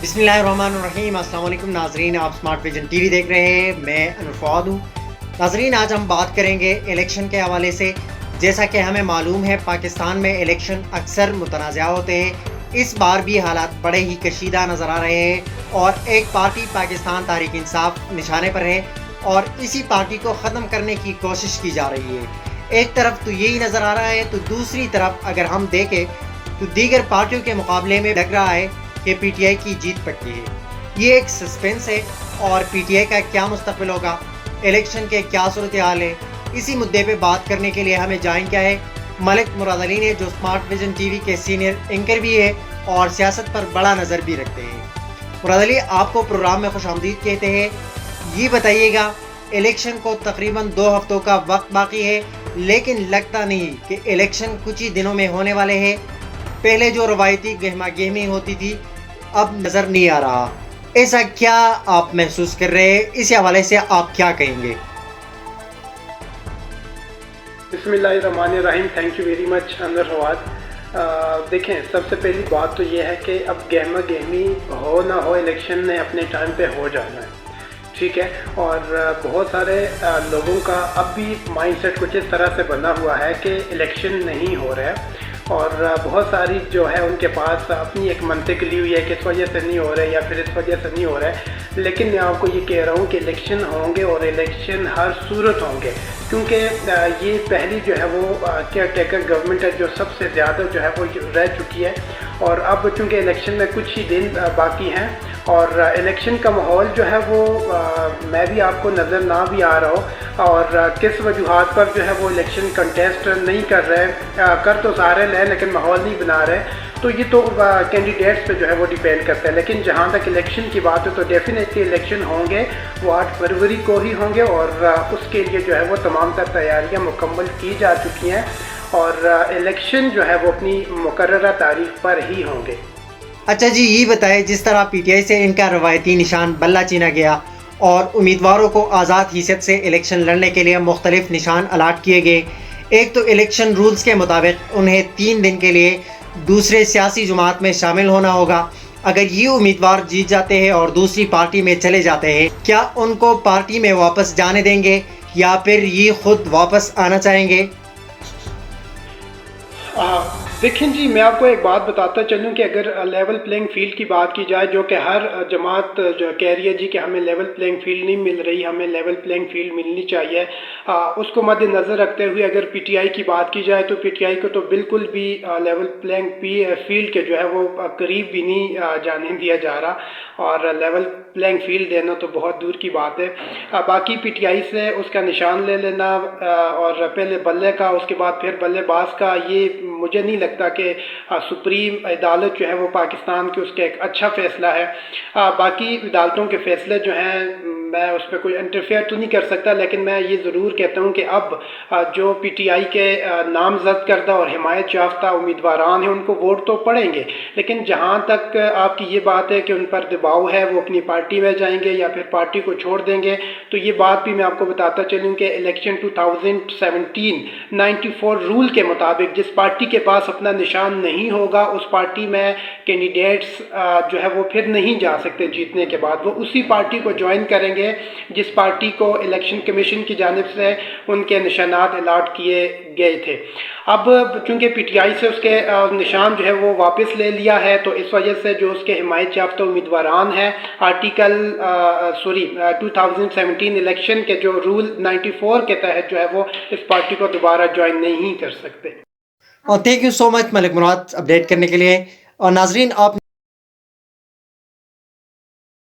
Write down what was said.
بسم اللہ الرحمن الرحیم۔ السلام علیکم ناظرین، آپ سمارٹ ویژن ٹی وی دیکھ رہے ہیں، میں انور فواد ہوں۔ ناظرین، آج ہم بات کریں گے الیکشن کے حوالے سے۔ جیسا کہ ہمیں معلوم ہے، پاکستان میں الیکشن اکثر متنازع ہوتے ہیں۔ اس بار بھی حالات بڑے ہی کشیدہ نظر آ رہے ہیں اور ایک پارٹی پاکستان تحریک انصاف نشانے پر ہے اور اسی پارٹی کو ختم کرنے کی کوشش کی جا رہی ہے۔ ایک طرف تو یہی نظر آ رہا ہے، تو دوسری طرف اگر ہم دیکھیں تو دیگر پارٹیوں کے مقابلے میں لگ رہا ہے کہ پی ٹی آئی کی جیت پکی ہے۔ یہ ایک سسپینس ہے اور پی ٹی آئی کا کیا مستقبل ہوگا، الیکشن کے کیا صورتحال ہے، اسی مدعے پہ بات کرنے کے لیے ہمیں جوائن کیا ہے ملک مراد علی نے، جو سمارٹ ویژن ٹی وی کے سینئر اینکر بھی ہے اور سیاست پر بڑا نظر بھی رکھتے ہیں۔ مراد علی، آپ کو پروگرام میں خوش آمدید کہتے ہیں۔ یہ بتائیے گا، الیکشن کو تقریباً 2 ہفتوں کا وقت باقی ہے، لیکن لگتا نہیں کہ الیکشن کچھ ہی دنوں میں ہونے والے ہیں۔ پہلے جو روایتی گہما گہمی ہوتی تھی اب نظر نہیں آ رہا، ایسا کیا آپ محسوس کر رہے ہیں؟ اس حوالے سے آپ کیا کہیں گے؟ بسم اللہ الرحمن الرحیم۔ تھینک یو ویری مچ انور فواد۔ دیکھیں، سب سے پہلی بات تو یہ ہے کہ اب گہما گہمی ہو نہ ہو، الیکشن نے اپنے ٹائم پہ ہو جانا ہے، ٹھیک ہے۔ اور بہت سارے لوگوں کا اب بھی مائنڈ سیٹ کچھ اس طرح سے بنا ہوا ہے کہ الیکشن نہیں ہو رہا ہے، اور بہت ساری جو ہے ان کے پاس اپنی ایک منطق لی ہوئی ہے کہ اس وجہ سے نہیں ہو رہا ہے یا پھر اس وجہ سے نہیں ہو رہا ہے۔ لیکن میں آپ کو یہ کہہ رہا ہوں کہ الیکشن ہوں گے اور الیکشن ہر صورت ہوں گے، کیونکہ یہ پہلی جو ہے وہ کیئر ٹیکر گورنمنٹ ہے جو سب سے زیادہ جو ہے وہ رہ چکی ہے، اور اب چونکہ الیکشن میں کچھ ہی دن باقی ہیں اور الیکشن کا ماحول جو ہے وہ میں بھی آپ کو نظر نہ بھی آ رہا ہو، اور کس وجوہات پر جو ہے وہ الیکشن کنٹیسٹ نہیں کر رہے، کر تو سارے لیں لیکن ماحول نہیں بنا رہے، تو یہ تو کینڈیڈیٹس پہ جو ہے وہ ڈیپینڈ کرتا ہے۔ لیکن جہاں تک الیکشن کی بات ہے تو ڈیفینیٹلی الیکشن ہوں گے، وہ 8 فروری کو ہی ہوں گے، اور اس کے لیے جو ہے وہ تمام تر تیاریاں مکمل کی جا چکی ہیں، اور الیکشن جو ہے وہ اپنی مقررہ تاریخ پر ہی ہوں گے۔ اچھا جی، یہ بتائیں، جس طرح پی ٹی آئی سے ان کا روایتی نشان بلہ چینا گیا اور امیدواروں کو آزاد حیثیت سے الیکشن لڑنے کے لیے مختلف نشان الاٹ کیے گئے، ایک تو الیکشن رولز کے مطابق انہیں 3 دن کے لیے دوسرے سیاسی جماعت میں شامل ہونا ہوگا۔ اگر یہ امیدوار جیت جاتے ہیں اور دوسری پارٹی میں چلے جاتے ہیں، کیا ان کو پارٹی میں واپس جانے دیں گے یا پھر یہ خود واپس آنا چاہیں گے؟ دیکھیں جی، میں آپ کو ایک بات بتاتا چلوں کہ اگر لیول پلینگ فیلڈ کی بات کی جائے، جو کہ ہر جماعت جو کہہ رہی ہے جی کہ ہمیں لیول پلینگ فیلڈ نہیں مل رہی، ہمیں لیول پلینگ فیلڈ ملنی چاہیے، اس کو مد نظر رکھتے ہوئے اگر پی ٹی آئی کی بات کی جائے تو پی ٹی آئی کو تو بالکل بھی لیول پلینگ فیلڈ کے جو ہے وہ قریب بھی نہیں جانے دیا جا رہا، اور لیول پلینگ فیلڈ دینا تو بہت دور کی بات ہے۔ باقی پی ٹی آئی سے اس کا نشان لے لینا، اور پہلے بلے کا، اس کے بعد پھر بلے باز کا، یہ مجھے نہیں لگتا کہ سپریم عدالت جو ہے وہ پاکستان کی اس کا ایک اچھا فیصلہ ہے۔ باقی عدالتوں کے فیصلے جو ہیں میں اس پہ کوئی انٹرفیئر تو نہیں کر سکتا، لیکن میں یہ ضرور کہتا ہوں کہ اب جو پی ٹی آئی کے نامزد کردہ اور حمایت یافتہ امیدواران ہیں ان کو ووٹ تو پڑیں گے، لیکن جہاں تک آپ کی یہ بات ہے کہ ان پر دباؤ ہے، وہ اپنی پارٹی میں جائیں گے یا پھر پارٹی کو چھوڑ دیں گے، تو یہ بات بھی میں آپ کو بتاتا چلوں کہ الیکشن 2017 94 رول کے مطابق جس پارٹی کے پاس اپنا نشان نہیں ہوگا، اس پارٹی میں کینڈیڈیٹس جو ہے وہ پھر نہیں جا سکتے جیتنے کے بعد، وہ اسی پارٹی کو جوائن کریں گے جس پارٹی کو الیکشن کمیشن کی جانب سے ان کے نشانات الاٹ کیے گئے تھے۔ اب چونکہ پی ٹی آئی سے اس کے نشان جو ہے وہ واپس لے لیا ہے، تو اس وجہ سے جو اس کے حمایت یافتہ امیدواران ہیں آرٹیکل 2017 الیکشن کے جو رول 94 کے تحت جو ہے وہ اس پارٹی کو دوبارہ جوائن نہیں کر سکتے۔ اور thank you so much Malik Murad update کرنے کے لیے۔ اور ناظرین، آپ